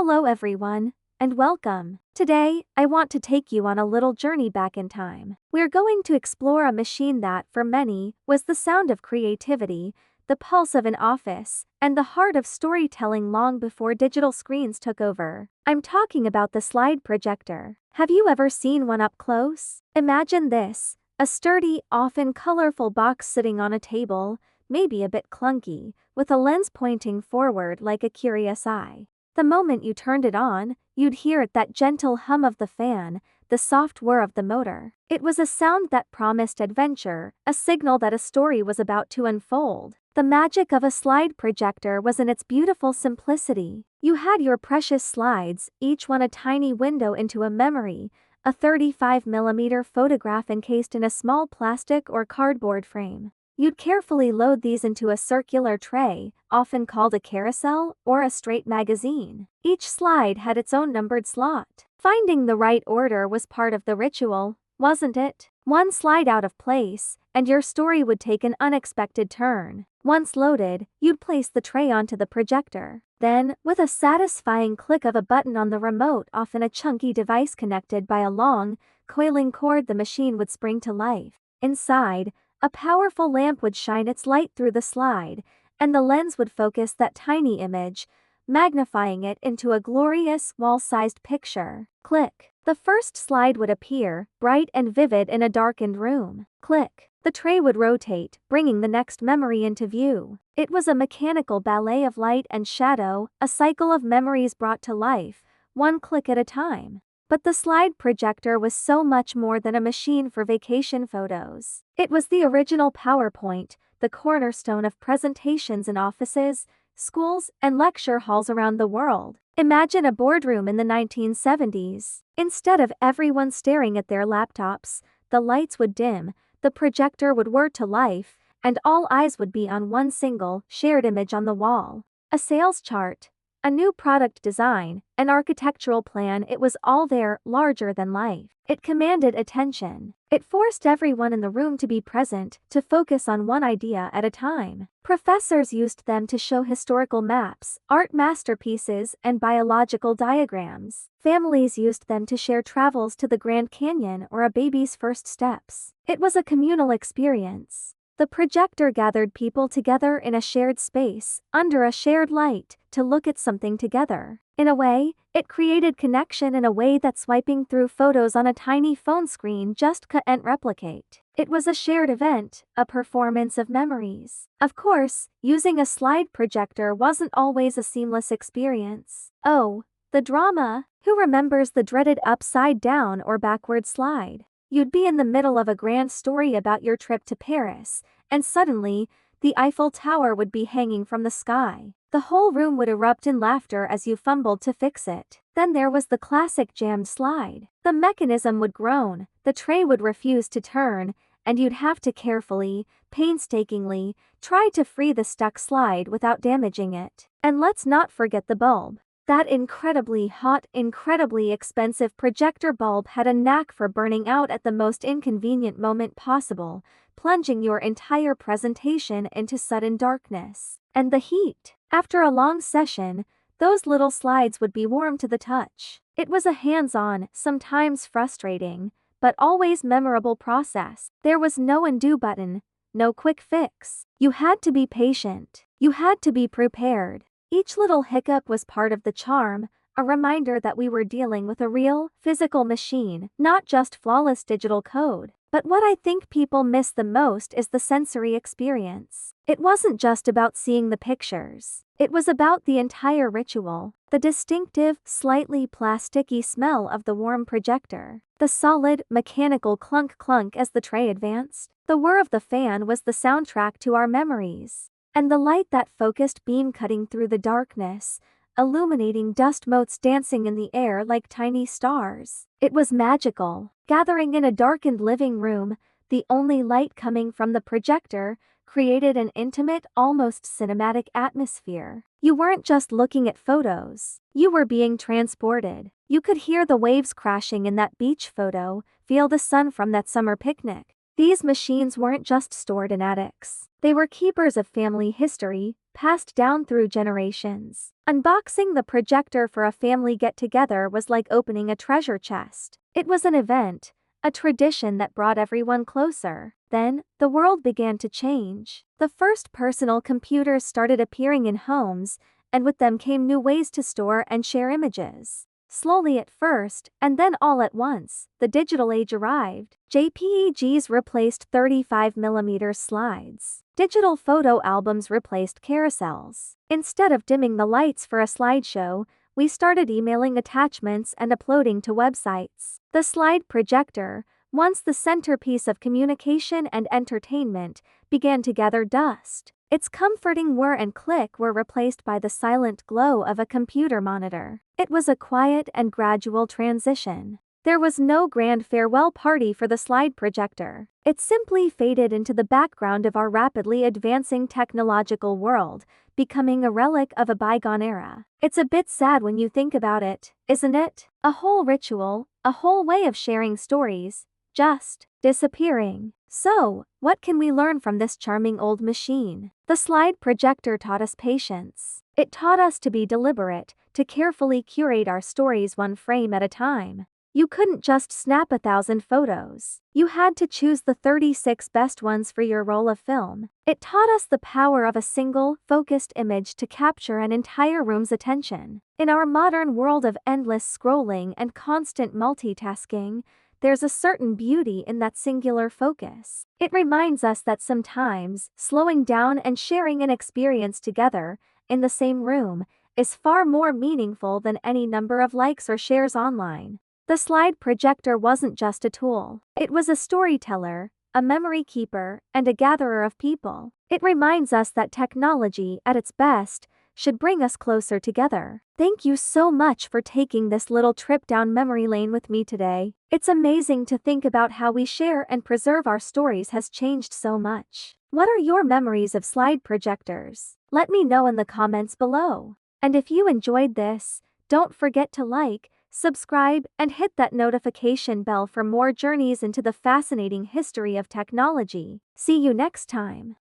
Hello everyone, and welcome. Today, I want to take you on a little journey back in time. We're going to explore a machine that, for many, was the sound of creativity, the pulse of an office, and the heart of storytelling long before digital screens took over. I'm talking about the slide projector. Have you ever seen one up close? Imagine this, a sturdy, often colorful box sitting on a table, maybe a bit clunky, with a lens pointing forward like a curious eye. The moment you turned it on, you'd hear that gentle hum of the fan, the soft whir of the motor. It was a sound that promised adventure, a signal that a story was about to unfold. The magic of a slide projector was in its beautiful simplicity. You had your precious slides, each one a tiny window into a memory, a 35mm photograph encased in a small plastic or cardboard frame. You'd carefully load these into a circular tray, often called a carousel or a straight magazine. Each slide had its own numbered slot. Finding the right order was part of the ritual, wasn't it? One slide out of place, and your story would take an unexpected turn. Once loaded, you'd place the tray onto the projector. Then, with a satisfying click of a button on the remote, often a chunky device connected by a long, coiling cord, the machine would spring to life. Inside, a powerful lamp would shine its light through the slide, and the lens would focus that tiny image, magnifying it into a glorious, wall-sized picture. Click. The first slide would appear, bright and vivid in a darkened room. Click. The tray would rotate, bringing the next memory into view. It was a mechanical ballet of light and shadow, a cycle of memories brought to life, one click at a time. But the slide projector was so much more than a machine for vacation photos. It was the original PowerPoint, the cornerstone of presentations in offices, schools, and lecture halls around the world. Imagine a boardroom in the 1970s. Instead of everyone staring at their laptops, the lights would dim, the projector would whir to life, and all eyes would be on one single, shared image on the wall. A sales chart, a new product design, an architectural plan, it was all there, larger than life. It commanded attention. It forced everyone in the room to be present, to focus on one idea at a time. Professors used them to show historical maps, art masterpieces, and biological diagrams. Families used them to share travels to the Grand Canyon or a baby's first steps. It was a communal experience. The projector gathered people together in a shared space, under a shared light, to look at something together. In a way, it created connection in a way that swiping through photos on a tiny phone screen just couldn't replicate. It was a shared event, a performance of memories. Of course, using a slide projector wasn't always a seamless experience. Oh, the drama! Who remembers the dreaded upside-down or backward slide? You'd be in the middle of a grand story about your trip to Paris, and suddenly, the Eiffel Tower would be hanging from the sky. The whole room would erupt in laughter as you fumbled to fix it. Then there was the classic jammed slide. The mechanism would groan, the tray would refuse to turn, and you'd have to carefully, painstakingly, try to free the stuck slide without damaging it. And let's not forget the bulb. That incredibly hot, incredibly expensive projector bulb had a knack for burning out at the most inconvenient moment possible, plunging your entire presentation into sudden darkness. And the heat. After a long session, those little slides would be warm to the touch. It was a hands-on, sometimes frustrating, but always memorable process. There was no undo button, no quick fix. You had to be patient. You had to be prepared. Each little hiccup was part of the charm, a reminder that we were dealing with a real, physical machine, not just flawless digital code. But what I think people miss the most is the sensory experience. It wasn't just about seeing the pictures. It was about the entire ritual. The distinctive, slightly plasticky smell of the warm projector. The solid, mechanical clunk-clunk as the tray advanced. The whir of the fan was the soundtrack to our memories. And the light, that focused beam cutting through the darkness, illuminating dust motes dancing in the air like tiny stars. It was magical. Gathering in a darkened living room, the only light coming from the projector, created an intimate, almost cinematic atmosphere. You weren't just looking at photos. You were being transported. You could hear the waves crashing in that beach photo, feel the sun from that summer picnic. These machines weren't just stored in attics. They were keepers of family history, passed down through generations. Unboxing the projector for a family get-together was like opening a treasure chest. It was an event, a tradition that brought everyone closer. Then, the world began to change. The first personal computers started appearing in homes, and with them came new ways to store and share images. Slowly at first, and then all at once, the digital age arrived. JPEGs replaced 35mm slides. Digital photo albums replaced carousels. Instead of dimming the lights for a slideshow, we started emailing attachments and uploading to websites. The slide projector, once the centerpiece of communication and entertainment, began to gather dust. Its comforting whir and click were replaced by the silent glow of a computer monitor. It was a quiet and gradual transition. There was no grand farewell party for the slide projector. It simply faded into the background of our rapidly advancing technological world, becoming a relic of a bygone era. It's a bit sad when you think about it, isn't it? A whole ritual, a whole way of sharing stories, just disappearing. So, what can we learn from this charming old machine? The slide projector taught us patience. It taught us to be deliberate, to carefully curate our stories one frame at a time. You couldn't just snap 1,000 photos. You had to choose the 36 best ones for your roll of film. It taught us the power of a single, focused image to capture an entire room's attention. In our modern world of endless scrolling and constant multitasking, there's a certain beauty in that singular focus. It reminds us that sometimes, slowing down and sharing an experience together, in the same room, is far more meaningful than any number of likes or shares online. The slide projector wasn't just a tool. It was a storyteller, a memory keeper, and a gatherer of people. It reminds us that technology, at its best, should bring us closer together. Thank you so much for taking this little trip down memory lane with me today. It's amazing to think about how we share and preserve our stories has changed so much. What are your memories of slide projectors? Let me know in the comments below. And if you enjoyed this, don't forget to like, subscribe, and hit that notification bell for more journeys into the fascinating history of technology. See you next time.